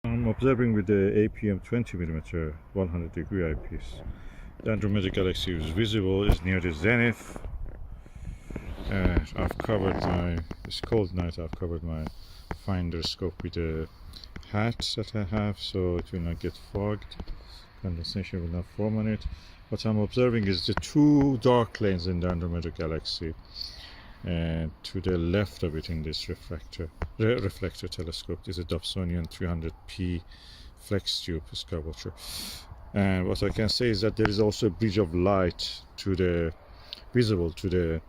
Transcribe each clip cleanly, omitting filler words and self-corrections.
I'm observing with the APM 20mm 100-degree eyepiece. The Andromeda galaxy is visible, is near the zenith. I've covered it's cold night, I've covered my finder scope with the hat that I have, so it will not get fogged. Condensation will not form on it. What I'm observing is the two dark lanes in the Andromeda galaxy, and to the left of it in this reflector telescope is a Dobsonian 300p flex tube curvature. And what I can say is that there is also a bridge of light visible to the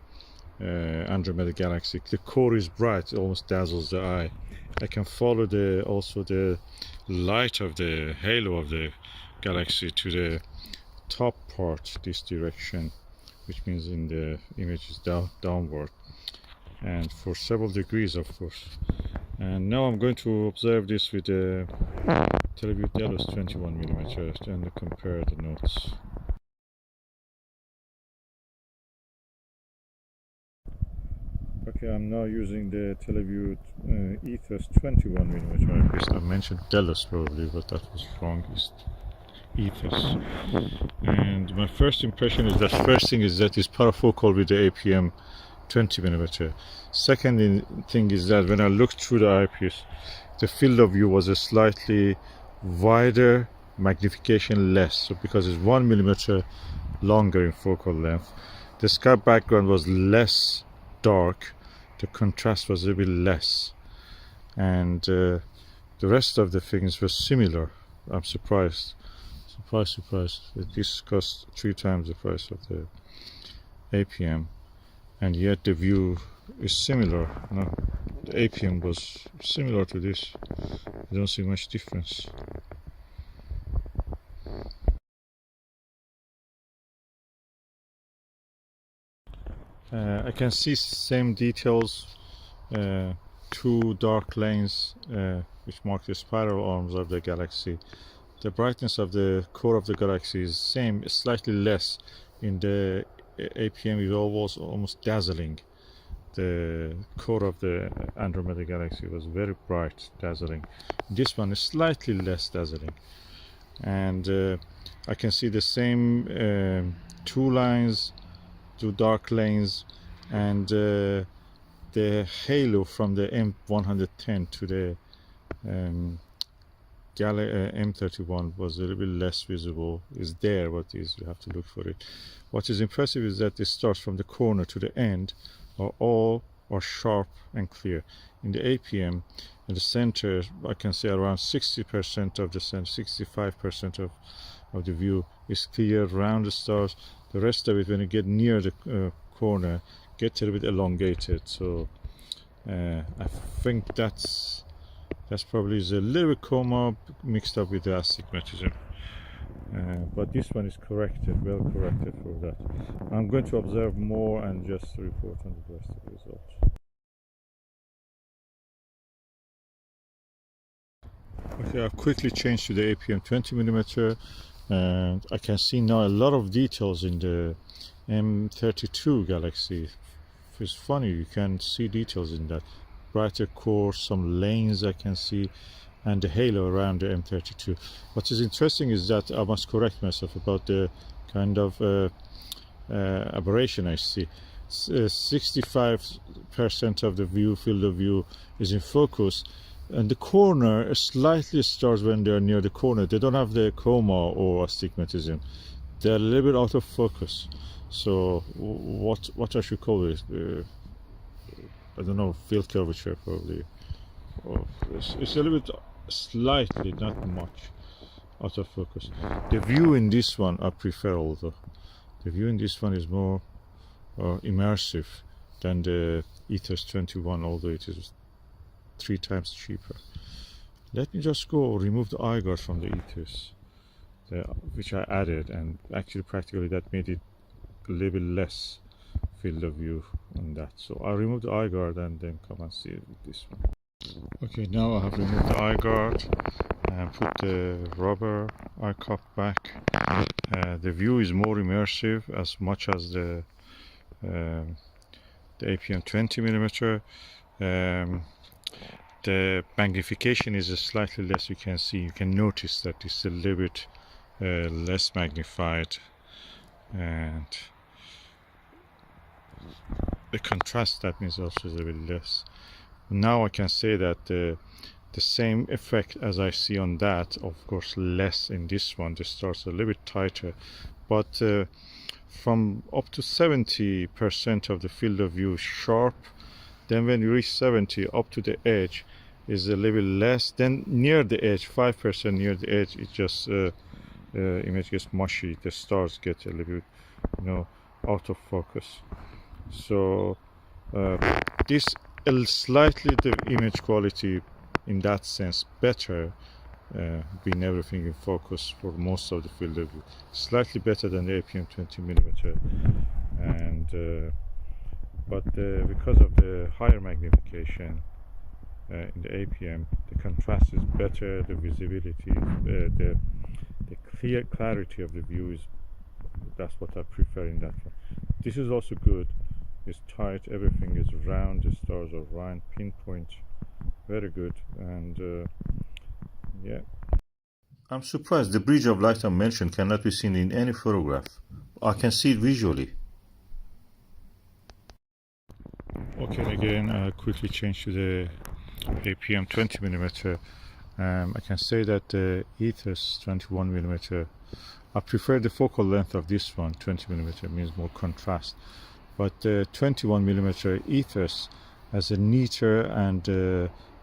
Andromeda galaxy. The core is bright, it almost dazzles the eye. I can follow also the light of the halo of the galaxy to the top part, this direction, which means in the image is downward, and for several degrees, of course. And now I'm going to observe this with the Teleview Delos 21mm and compare the notes. Okay, I'm now using the Teleview Ethos 21mm eyepiece. I mentioned Delos probably, but that was wrong. It's Ethos. And my first impression is that first thing is that it's parafocal with the APM 20mm. Second thing is that when I looked through the eyepiece, the field of view was a slightly wider, magnification less. So because it's 1mm longer in focal length, the sky background was less dark, the contrast was a bit less, and the rest of the things were similar. I'm surprised. Surprise. This cost 3 times the price of the APM, and yet the view is similar. No, the APM was similar to this. I don't see much difference. I can see same details, 2 dark lanes which mark the spiral arms of the galaxy. The brightness of the core of the galaxy is same, slightly less. In the APM it was almost dazzling. The core of the Andromeda galaxy was very bright, dazzling. This one is slightly less dazzling. And I can see the same 2 lines, 2 dark lanes, and the halo from the M110 to the M31 was a little bit less visible. Is there, but you have to look for it. What is impressive is that it starts from the corner to the end all are sharp and clear. In the APM, in the center, I can say around 60% of the center, 65% of the view is clear around the stars. The rest of it, when you get near the corner, gets a little bit elongated. So I think that's probably is a little bit coma mixed up with the astigmatism. But this one is corrected, well corrected for that. I'm going to observe more and just report on the rest of the results. Okay, I've quickly changed to the APM 20mm, and I can see now a lot of details in the M32 galaxy. It's funny, you can see details in that. Brighter core, some lanes I can see, and the halo around the M32. What is interesting is that I must correct myself about the kind of aberration I see. 65% of the field of view is in focus, and the corner slightly stars when they're near the corner. They don't have the coma or astigmatism. They're a little bit out of focus. So what I should call it? I don't know, field curvature probably. It's a little bit, slightly, not much, out of focus. The view in this one I prefer, although the view in this one is more immersive than the Ethos 21, although it is 3 times cheaper. Let me just go remove the eye guard from the Ethos, which I added, and actually practically that made it a little bit less field of view on that. So I'll remove the eye guard and then come and see it with this one. Okay, now I have removed the eye guard and put the rubber eye cup back. The view is more immersive as much as the APM 20mm. the magnification is slightly less. You can notice that it's a little bit less magnified, and the contrast, that means, also is a little bit less. Now I can say that the same effect as I see on that, of course less in this one. The stars are a little bit tighter, but from up to 70% of the field of view is sharp. Then when you reach 70, up to the edge is a little bit less. Then near the edge, 5% near the edge, it just image gets mushy. The stars get a little bit, out of focus. So this slightly the image quality in that sense better, being everything in focus for most of the field of view, slightly better than the APM 20mm, and but because of the higher magnification in the APM, the contrast is better, the visibility, the clarity of the view is, that's what I prefer in that one. This is also good. It's tight, everything is round, the stars are round, pinpoint, very good, and yeah. I'm surprised the bridge of light I mentioned cannot be seen in any photograph. I can see it visually. Okay, again, I quickly change to the APM 20mm. I can say that the Ethos 21mm, I prefer the focal length of this one. 20mm means more contrast, but the 21mm Ethos has a neater and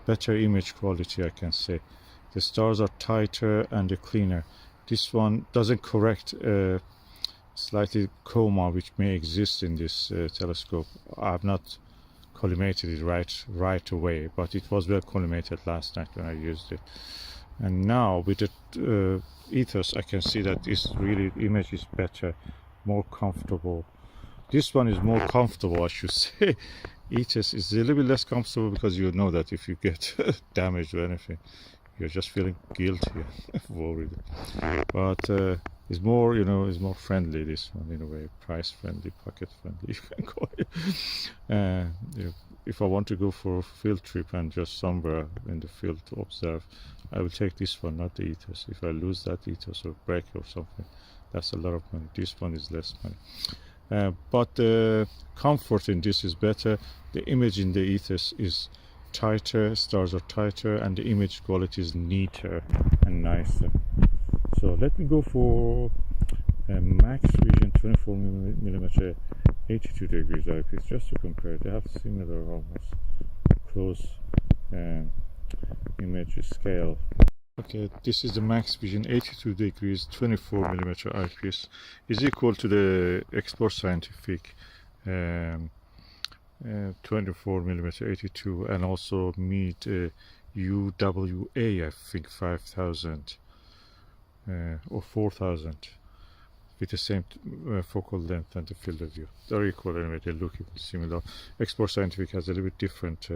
better image quality, I can say. The stars are tighter and cleaner. This one doesn't correct slightly coma which may exist in this telescope. I've not collimated it right away, but it was well collimated last night when I used it. And now with the Ethos, I can see that this really image is better, more comfortable. This one is more comfortable, I should say. Ethos is a little bit less comfortable because you know that if you get damaged or anything, you're just feeling guilty and worried. But it's more, it's more friendly, this one, in a way, price friendly, pocket friendly, you can call it. If I want to go for a field trip and just somewhere in the field to observe, I will take this one, not the Ethos. If I lose that Ethos or break or something, that's a lot of money. This one is less money. But the comfort in this is better. The image in the Ethos is tighter, stars are tighter, and the image quality is neater and nicer. So let me go for a max vision 24mm 82 degrees eyepiece just to compare. They have similar, almost close image scale. Okay, this is the max vision 82 degrees 24mm eyepiece. Is equal to the Export Scientific 24mm 82, and also meet UWA, I think 5000 or 4000, with the same focal length and the field of view. They're equal anyway, they look similar. Export Scientific has a little bit different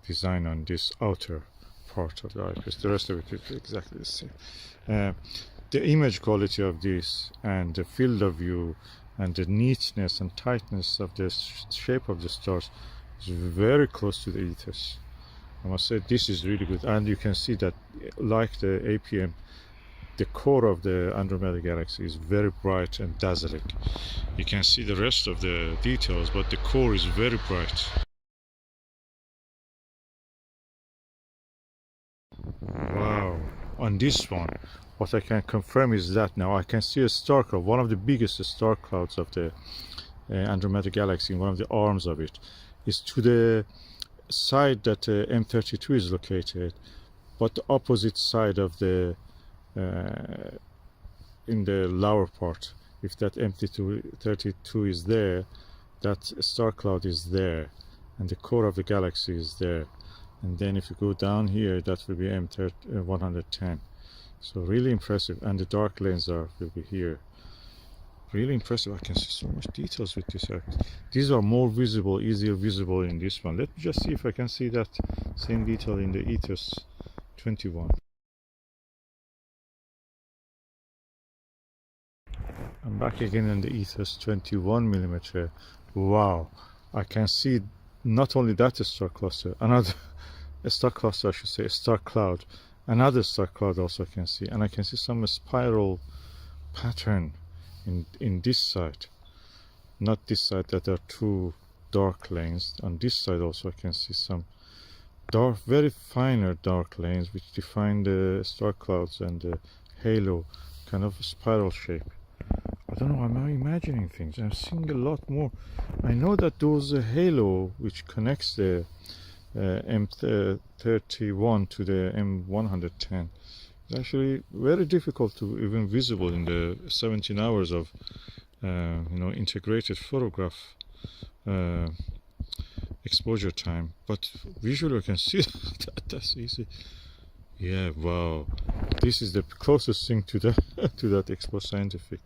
design on this outer part of the eyepiece. The rest of it is exactly the same. The image quality of this and the field of view and the neatness and tightness of the shape of the stars is very close to the Ethos. I must say this is really good, and you can see that, like the APM, the core of the Andromeda galaxy is very bright and dazzling. You can see the rest of the details, but the core is very bright. Wow. On this one, what I can confirm is that now I can see a star cloud, one of the biggest star clouds of the Andromeda galaxy, one of the arms of it, is to the side that M32 is located, but the opposite side of the in the lower part. If that M32 is there, that star cloud is there, and the core of the galaxy is there. And then if you go down here, that will be M110. So really impressive, and the dark lanes will be here. Really impressive. I can see so much details with this. These are more visible, easier visible in this one. Let me just see if I can see that same detail in the Ethos 21. I'm back again in the Ethos 21mm. Wow, I can see not only that star cluster, another a star cluster, I should say, a star cloud. Another star cloud also I can see, and I can see some spiral pattern in this side, not this side, that are two dark lanes. On this side also I can see some dark, very finer dark lanes which define the star clouds and the halo, kind of a spiral shape. I don't know, am I imagining things? I'm seeing a lot more. I know that those halo which connects the M31 to the M110 is actually very difficult to even visible in the 17 hours of integrated photograph exposure time, but visually I can see that. That's easy. Yeah, wow, this is the closest thing to that to that Expo Scientific.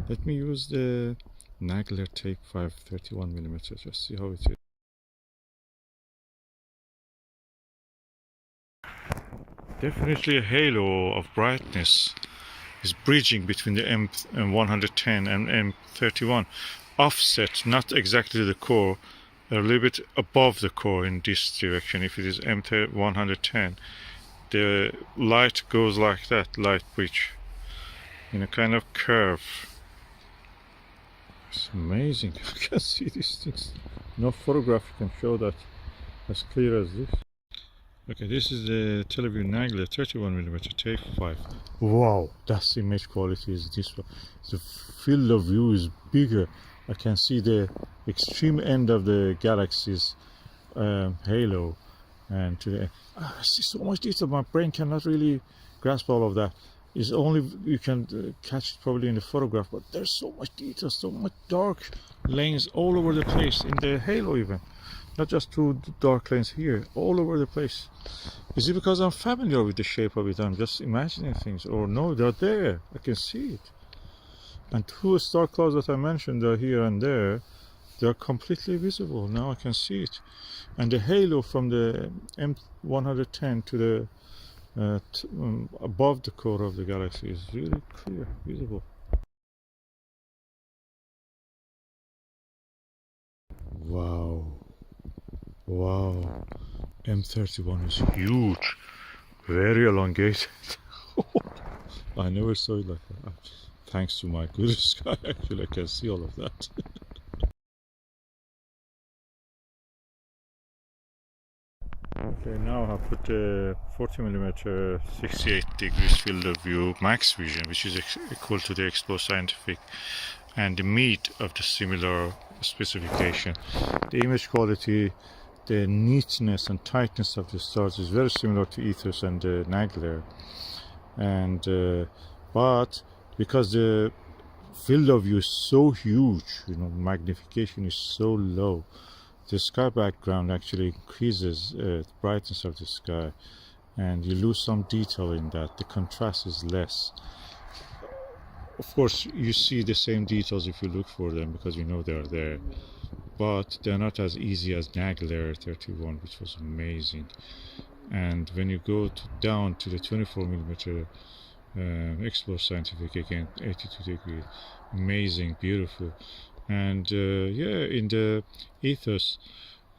Let me use the Nagler Tape 5 31mm. Just see how it is. Definitely a halo of brightness is bridging between the M110 and M31, offset not exactly to the core, a little bit above the core in this direction. If it is M110, the light goes like that, light bridge, in a kind of curve. It's amazing. I can see these things. No photograph can show that as clear as this. Okay, this is the Teleview Nagler 31mm tape 5. Wow, that's image quality is this one. The field of view is bigger. I can see the extreme end of the galaxy's halo, and to the I see so much detail. My brain cannot really grasp all of that. It's only you can catch it probably in the photograph, but there's so much detail, so much dark lanes all over the place in the halo even. Not just two dark lanes here, all over the place. Is it because I'm familiar with the shape of it? I'm just imagining things, or no, they're there. I can see it. And two star clouds that I mentioned are here and there. They're completely visible. Now I can see it. And the halo from the M110 to the above the core of the galaxy is really clear, visible. Wow. Wow. M31 is huge. Very elongated. I never saw it like that. Thanks to my good sky, actually, I can see all of that. Okay, now I put the 40mm 68 degrees field of view max vision, which is equal to the Expo Scientific, and the meat of the similar specification. The image quality, the neatness and tightness of the stars is very similar to Ethos and Nagler, and but because the field of view is so huge, magnification is so low, the sky background actually increases the brightness of the sky, and you lose some detail in that. The contrast is less. Of course, you see the same details if you look for them because you know they're there, but they're not as easy as Nagler 31, which was amazing. And when you go down to the 24mm Expo Scientific, again 82 degrees, amazing, beautiful. And yeah, in the Ethos,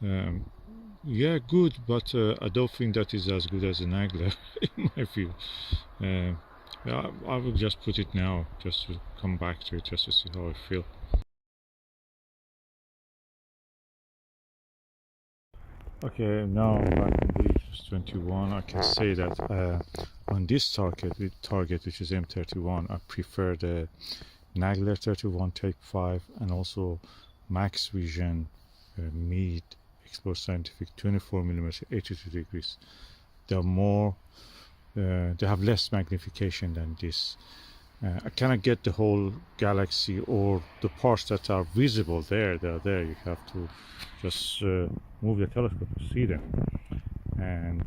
yeah, good, but I don't think that is as good as the Nagler in my view. Yeah, I will just put it now, just to come back to it, just to see how I feel. Okay, now back in the Ethos 21, I can say that on this target, which is M31, I prefer the Nagler 31 Tape 5 and also Max Vision Mid Expo Scientific 24mm 82 degrees. They're more, they have less magnification than this. I cannot get the whole galaxy or the parts that are visible there. They're there. You have to just move the telescope to see them. And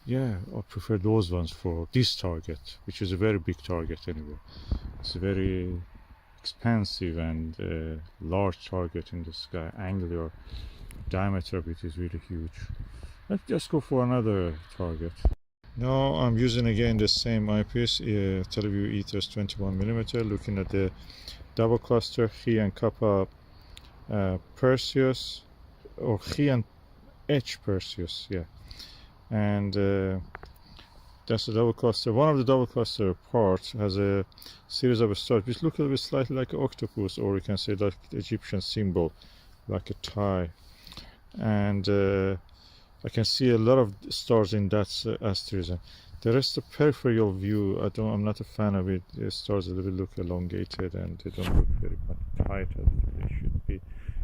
yeah, I prefer those ones for this target, which is a very big target anyway. It's a very expansive and large target in the sky. Angular diameter of it is really huge. Let's just go for another target. Now I'm using again the same eyepiece, Teleview Ethos 21mm, looking at the double cluster Xi and Kappa Perseus, or Xi and H Perseus, yeah. And that's the double cluster. One of the double cluster parts has a series of stars which look a little bit slightly like an octopus, or you can say like the Egyptian symbol, like a tie. And I can see a lot of stars in that asterism. The rest of peripheral view, I'm not a fan of it. The stars a little bit look elongated and they don't look very much tight as they should be.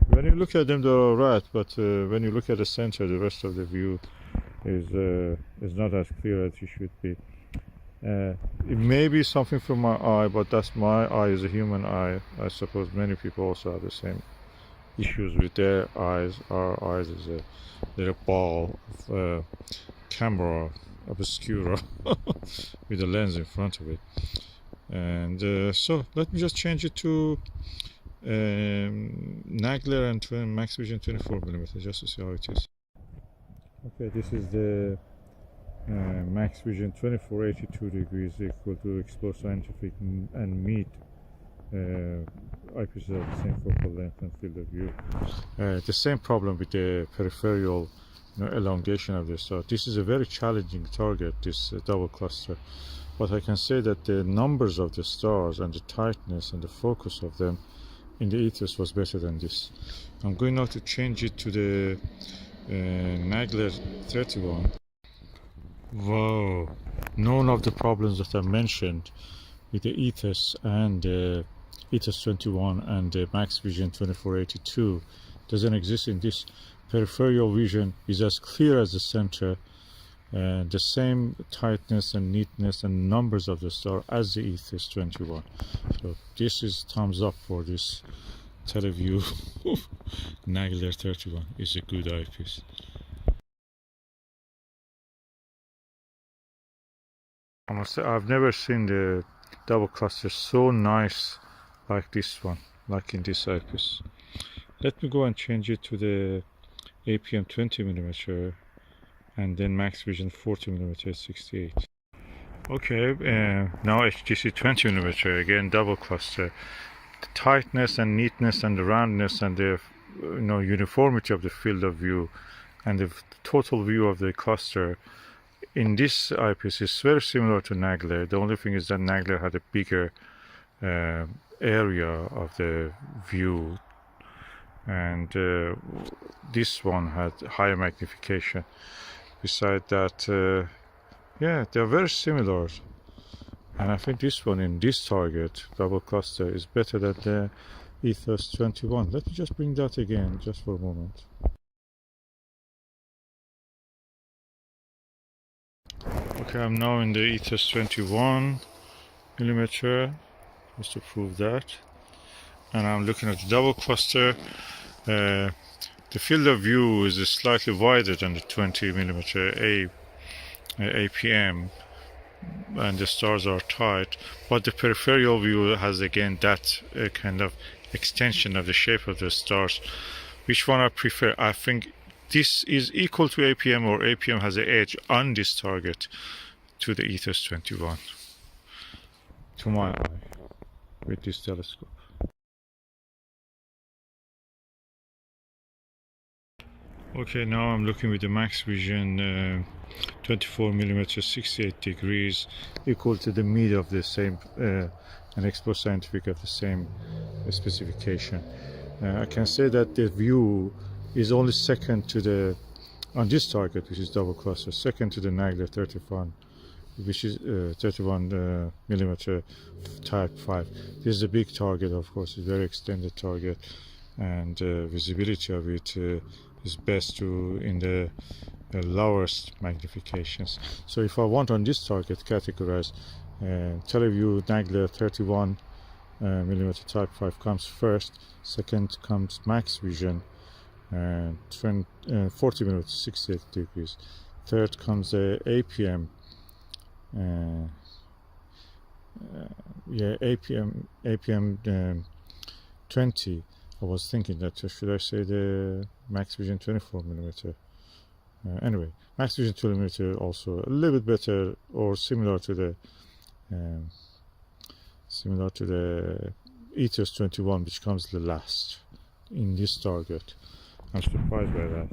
When you look at them, they're alright, but when you look at the center, the rest of the view is not as clear as it should be. It may be something from my eye, but that's my eye is a human eye. I suppose many people also have the same issues with their eyes. Our eyes is a little ball of camera obscura with a lens in front of it. And so let me just change it to Nagler and Max Vision 24mm just to see how it is. Okay, this is the Max Vision 2482 degrees equal to Explore Scientific and Meet eyepieces of the same focal length and field of view. The same problem with the peripheral elongation of the star. This is a very challenging target, this double cluster, but I can say that the numbers of the stars and the tightness and the focus of them in the ethers was better than this. I'm going now to change it to the Nagler 31. Wow, none of the problems that I mentioned with the ethers and the ethers 21 and the Max Vision 2482 doesn't exist in this. Peripheral vision is as clear as the center, the same tightness and neatness and numbers of the star as the ethers 21. So this is thumbs up for this Teleview Nagler 31. Is a good eyepiece. I must say I've never seen the double cluster so nice like this one, like in this eyepiece. Let me go and change it to the APM 20mm and then Max Vision 40mm 68. Okay, now HTC 20mm, again double cluster. The tightness and neatness and the roundness and the uniformity of the field of view and the total view of the cluster in this eyepiece is very similar to Nagler. The only thing is that Nagler had a bigger area of the view, and this one had higher magnification. Besides that, yeah, they are very similar, and I think this one in this target double cluster is better than the Ethos 21. Let me just bring that again just for a moment. Okay, I'm now in the Ethos 21mm just to prove that, and I'm looking at the double cluster. The field of view is slightly wider than the 20mm APM, and the stars are tight, but the peripheral view has again that kind of extension of the shape of the stars. Which one I prefer? I think this is equal to APM, or APM has an edge on this target to the Ethos 21, to my eye, with this telescope. Okay, now I'm looking with the Max Vision 24mm 68 degrees equal to the mid of the same and Explore Scientific of the same specification. I can say that the view is only second to the, on this target, which is double cluster, second to the Nagler 31, which is 31mm type 5. This is a big target, of course, it's a very extended target, and visibility of it is best to in the lowest magnifications. So if I want on this target categorize, Teleview Nagler 31mm type 5 comes first, second comes Max Vision 40mm 68 degrees, third comes the APM APM 20. I was thinking that should I say the Max Vision 24mm. Anyway, Max Vision 2mm also a little bit better or similar to the Ethos 21, which comes the last in this target. I'm surprised by that.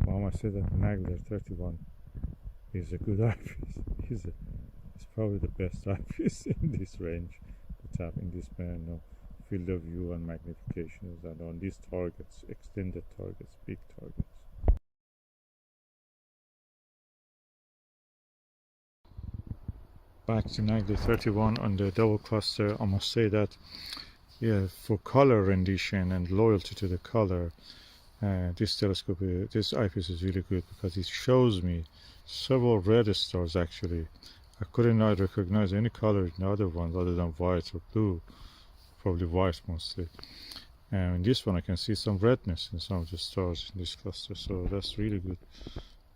Mom, I said that Nagler 31 is a good eyepiece. It's probably the best eyepiece in this range. The tap in this band, no field of view and magnification, and on these targets, extended targets, big targets. Back to Nagler 31 on the double cluster, I must say that, yeah, for color rendition and loyalty to the color, this eyepiece is really good because it shows me several red stars actually. I couldn't not recognize any color in the other ones other than white or blue, probably white mostly. And in this one I can see some redness in some of the stars in this cluster, so that's really good.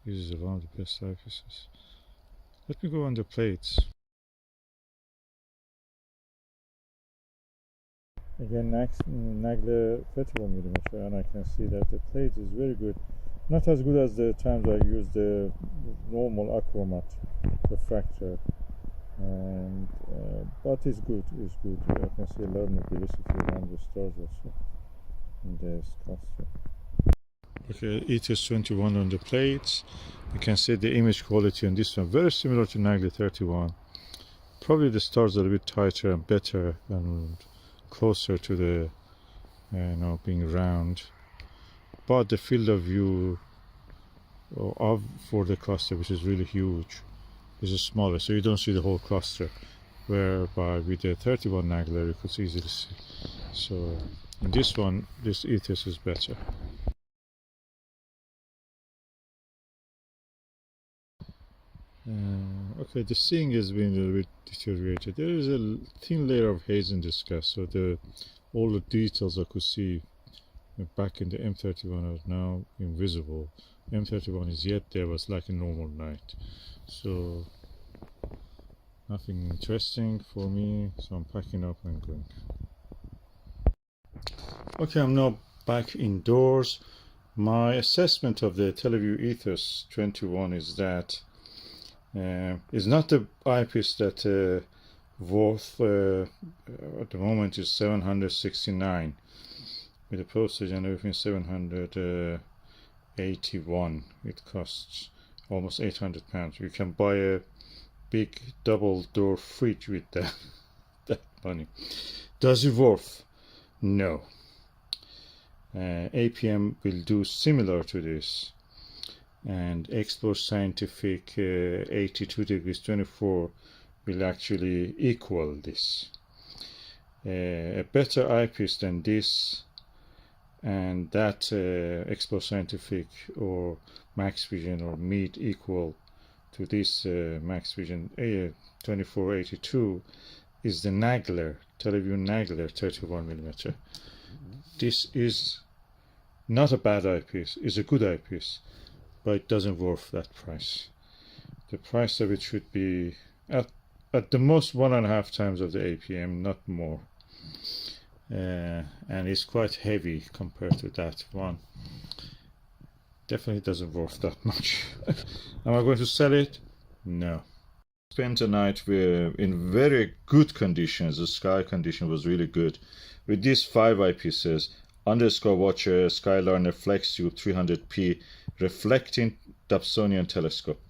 This is one of the best eyepieces. Let me go on the plates. Again, Nagler 31mm, and I can see that the plate is very good. Not as good as the times I used the normal achromat refractor, and but it's good. It's good. I can see a lot of mobility around the stars also in this cluster. Okay, it is 21 on the plates. You can see the image quality on this one very similar to Nagler 31. Probably the stars are a bit tighter and better and closer to the being round, but the field of view for the cluster, which is really huge, is smaller, so you don't see the whole cluster, whereby with the 31 Nagler you could easily see. So in this one, this ETS is better. Okay, the seeing has been a little bit deteriorated. There is a thin layer of haze in the sky, so all the details I could see back in the M31 are now invisible. M31 is yet there, but it's like a normal night. So nothing interesting for me, so I'm packing up and going. Okay, I'm now back indoors. My assessment of the Teleview Ethos 21 is that it's not the eyepiece that worth at the moment is 769 with the postage and everything. 781. It costs almost £800. You can buy a big double door fridge with that money. Does it worth? No. APM will do similar to this, and Explore Scientific 82 degrees 24 will actually equal this. A better eyepiece than this and that Explore Scientific or Max Vision or Meet equal to this Max Vision 2482 is the Nagler, Teleview Nagler 31mm. This is not a bad eyepiece, it's a good eyepiece, but it doesn't worth that price. The price of it should be at the most 1.5 times of the APM, not more. And it's quite heavy compared to that one. Definitely doesn't worth that much. Am I going to sell it? No. Spent the night in very good conditions. The sky condition was really good. With these 5 eyepieces, Underscore Watcher, Skyliner Flex Tube 300p, reflecting Dobsonian telescope.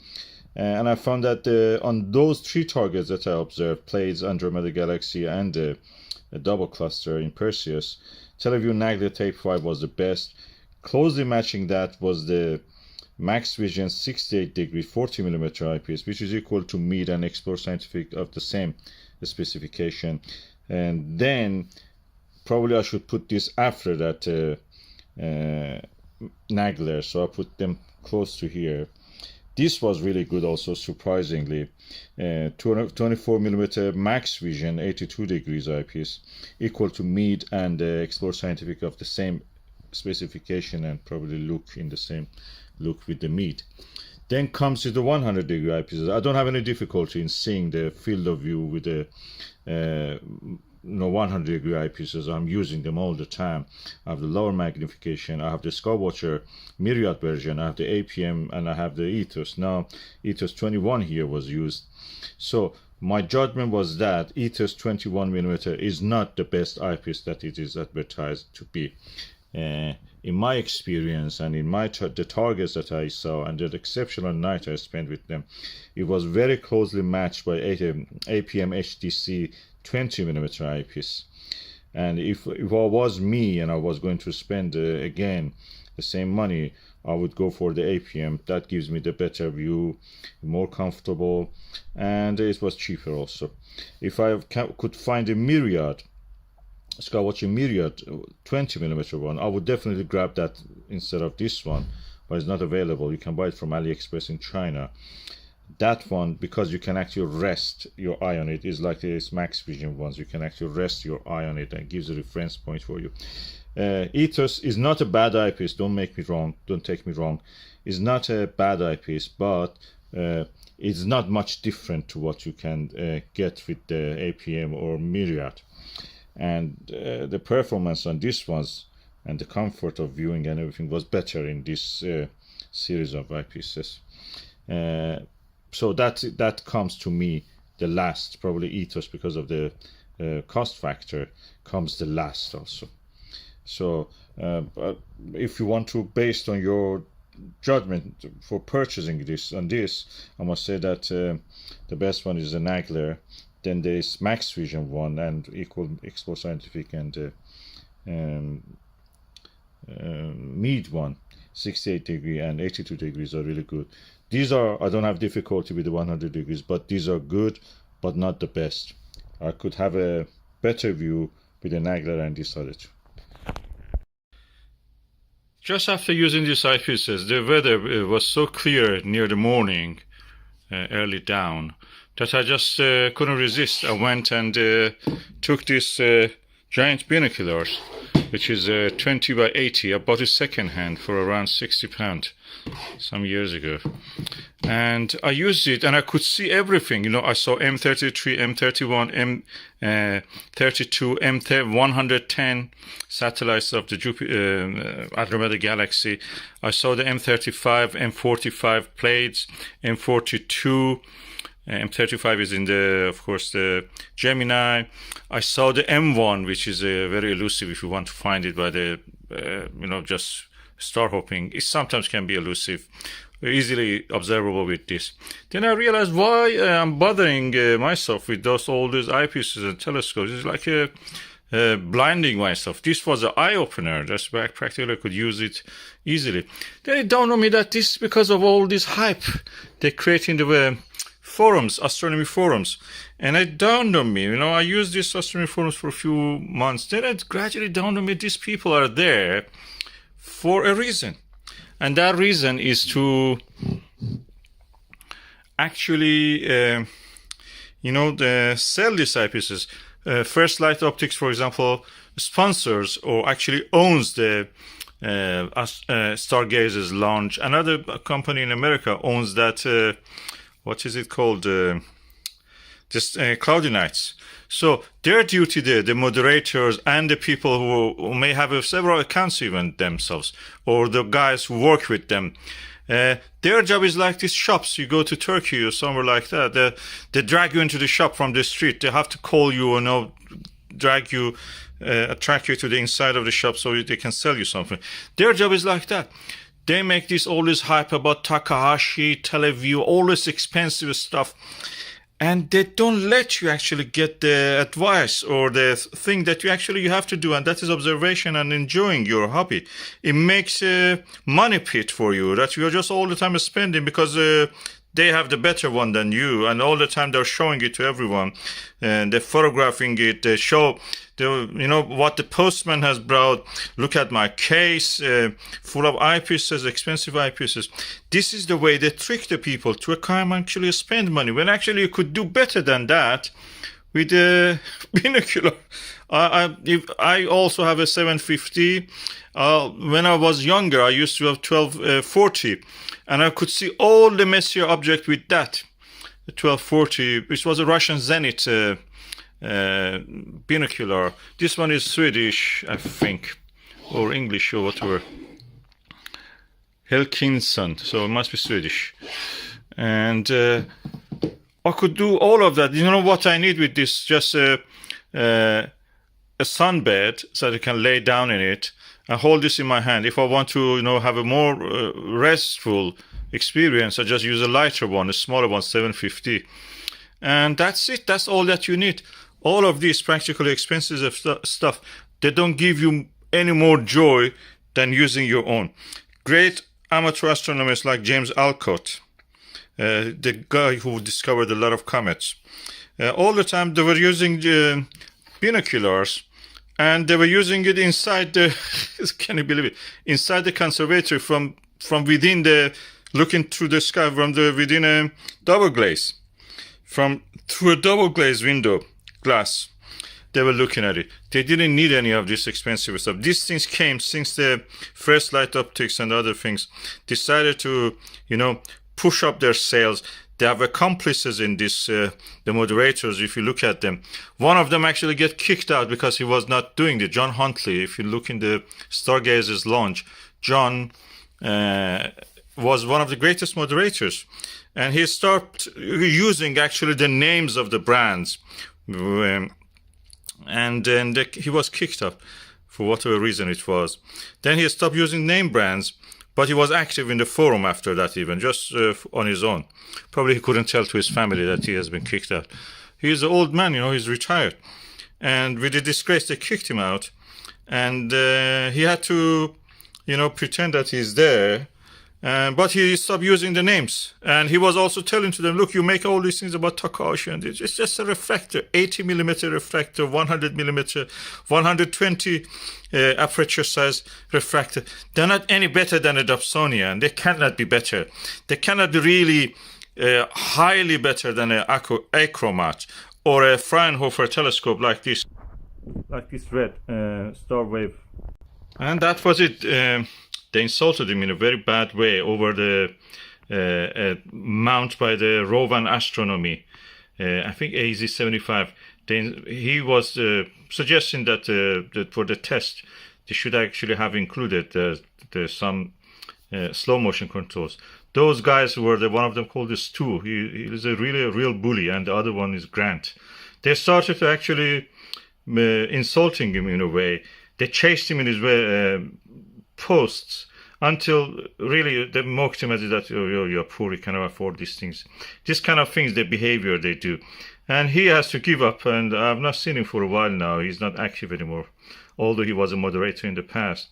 And I found that on those 3 targets that I observed, Pleiades, Andromeda Galaxy, and the double cluster in Perseus, Teleview Nagler Tape 5 was the best. Closely matching that was the Max Vision 68 degree 40mm eyepiece, which is equal to Meet and Explore Scientific of the same specification. And then probably I should put this after that Nagler, so I put them close to here. This was really good also, surprisingly. 24mm Max Vision 82 degrees eyepiece, equal to Meet and Explore Scientific of the same specification, and probably look in the same look with the Meet. Then comes to the 100 degree eyepieces. I don't have any difficulty in seeing the field of view with the 100 degree eyepieces. I'm using them all the time. I have the lower magnification, I have the Skywatcher Myriad version, I have the APM, and I have the Ethos. Now Ethos 21 here was used. So my judgment was that Ethos 21mm is not the best eyepiece that it is advertised to be. in my experience and in my the targets that I saw and the exceptional night I spent with them, it was very closely matched by APM HTC 20mm eyepiece. And if it was me and I was going to spend again the same money, I would go for the APM. That gives me the better view, more comfortable, and it was cheaper also. If I could find a Myriad, Skywatch Myriad 20mm one, I would definitely grab that instead of this one, but it's not available. You can buy it from AliExpress in China. That one, because you can actually rest your eye on it, is like this Max Vision ones. You can actually rest your eye on it and it gives a reference point for you. Ethos is not a bad eyepiece. Don't take me wrong. It's not a bad eyepiece, but it's not much different to what you can get with the APM or Myriad. And the performance on this ones and the comfort of viewing and everything was better in this series of eyepieces. So that comes to me the last, probably Ethos, because of the cost factor, comes the last also. So but if you want to, based on your judgment for purchasing this, I must say that the best one is the Nagler. Then there is Max Vision one and Explore Scientific and Mead one. 68 degree and 82 degrees are really good. These are, I don't have difficulty with the 100 degrees, but these are good, but not the best. I could have a better view with the Nagler and this other two. Just after using these eyepieces, the weather was so clear near the morning, early down, that I just couldn't resist. I went and took these giant binoculars, which is 20 by 80. I bought it second hand for around £60 some years ago. And I used it and I could see everything. You know, I saw M33, M31, M32, M110 satellites of the Andromeda galaxy. I saw the M35, M45 plates, M42. M35 is in the, of course, the Gemini. I saw the M1, which is very elusive if you want to find it by the, just star hopping. It sometimes can be elusive, easily observable with this. Then I realized why I'm bothering myself with all those eyepieces and telescopes. It's like blinding myself. This was an eye-opener. That's why practically I could use it easily. Then it dawned on me that this is because of all this hype they create in the forums, astronomy forums. And it dawned on me, I used these astronomy forums for a few months. Then it gradually dawned on me, these people are there for a reason. And that reason is to actually, sell these eyepieces. First Light Optics, for example, sponsors or actually owns the Stargazer's launch. Another company in America owns that, what is it called? Just Cloudy Nights. So their duty there, the moderators and the people who may have several accounts even themselves, or the guys who work with them, their job is like these shops. You go to Turkey or somewhere like that, they drag you into the shop from the street. They have to call you and drag you, attract you to the inside of the shop so they can sell you something. Their job is like that. They make all this hype about Takahashi, Teleview, all this expensive stuff. And they don't let you actually get the advice or the thing that you have to do. And that is observation and enjoying your hobby. It makes a money pit for you that you're just all the time spending because they have the better one than you. And all the time they're showing it to everyone. And they're photographing it. They show what the postman has brought. Look at my case full of eyepieces, expensive eyepieces. This is the way they trick the people to come actually spend money, when actually you could do better than that with a binocular. I also have a 750. When I was younger, I used to have 1240, and I could see all the Messier object with that. The 1240, which was a Russian Zenit binocular. This one is Swedish, I think, or English or whatever. Helkinson, so it must be Swedish. And I could do all of that. You know what I need with this? Just a sunbed so that I can lay down in it and hold this in my hand. If I want to, have a more restful experience, I just use a lighter one, a smaller one, 750. And that's it. That's all that you need. All of these practically expensive stuff, they don't give you any more joy than using your own. Great amateur astronomers like James Alcott, the guy who discovered a lot of comets, all the time they were using binoculars, and they were using it inside the can you believe it, inside the conservatory, from within the, looking through the sky from the within a double glaze, from through a double glazed window glass. They were looking at it. They didn't need any of this expensive stuff. These things came since the first light optics and other things decided to, push up their sales. They have accomplices in this, the moderators, if you look at them. One of them actually get kicked out because he was not doing it. John Huntley, if you look in the Stargazers launch, John was one of the greatest moderators. And he started using actually the names of the brands. And then he was kicked out for whatever reason it was. Then he stopped using name brands, but he was active in the forum after that, even just on his own. Probably he couldn't tell to his family that he has been kicked out. He's an old man, he's retired. And with the disgrace, they kicked him out. And he had to, pretend that he's there. But he stopped using the names. And he was also telling to them, look, you make all these things about Takahashi, and it's just a refractor, 80 millimeter refractor, 100 millimeter, 120 aperture size refractor. They're not any better than a Dobsonian. They cannot be better. They cannot be really highly better than a achromat or a Fraunhofer telescope like this red star wave. And that was it. They insulted him in a very bad way over the mount by the Rowan Astronomy, I think AZ-75. He was suggesting that for the test, they should actually have included some slow motion controls. Those guys were one of them called the Stu. He is a real bully, and the other one is Grant. They started to actually insulting him in a way. They chased him in his posts until really they mocked him as that, you're poor, you cannot afford these things. This kind of things, the behavior they do. And he has to give up, and I've not seen him for a while now. He's not active anymore, although he was a moderator in the past.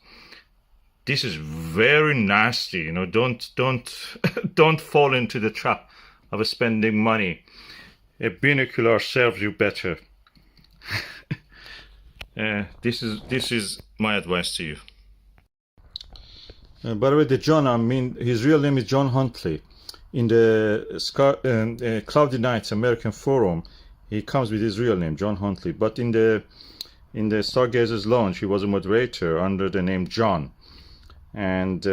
This is very nasty, don't fall into the trap of spending money. A binocular serves you better. This is my advice to you. By the way, the John, his real name is John Huntley. In the Cloudy Nights American Forum, he comes with his real name, John Huntley. But in the Stargazers launch, he was a moderator under the name John. And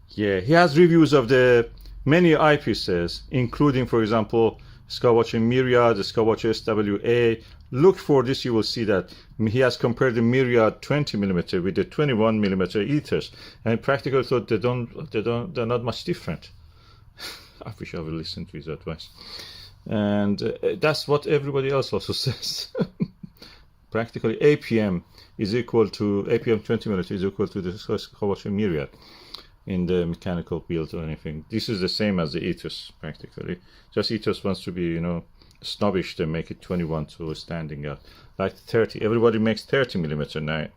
he has reviews of the many eyepieces, including, for example, Skywatcher Myriad, the Skywatcher SWA. Look for this, you will see that he has compared the Myriad 20mm with the 21mm ethers, and practically thought they're not much different. I wish I would listen to his advice. And that's what everybody else also says. Practically APM 20mm is equal to the Skywatcher Myriad in the mechanical build or anything. This is the same as the ethos, practically. Just ethos wants to be, snobbish. They make it 21 to standing out. Like 30, everybody makes 30mm now,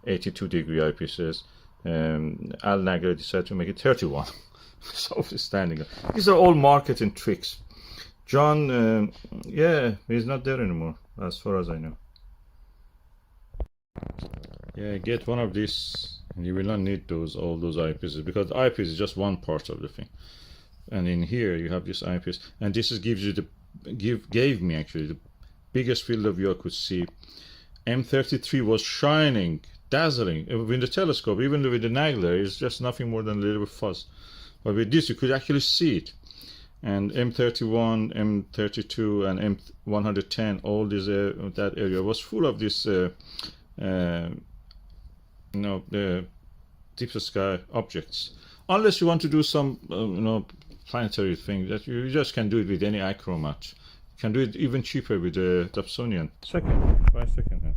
82-degree eyepieces. Al Nagler decided to make it 31. So standing out. These are all marketing tricks. John, he's not there anymore, as far as I know. Yeah, get one of these, and you will not need all those eyepieces, because the eyepiece is just one part of the thing. And in here you have this eyepiece, and this gives you gave me actually the biggest field of view I could see. M33 was shining, dazzling. With the telescope, even with the Nagler, it's just nothing more than a little bit fuzz. But with this, you could actually see it. And M31, M32, and M110, all this that area was full of this. The deep sky objects. Unless you want to do some, planetary thing that you just can do it with any ichromat. Can do it even cheaper with the Dobsonian. Second hand.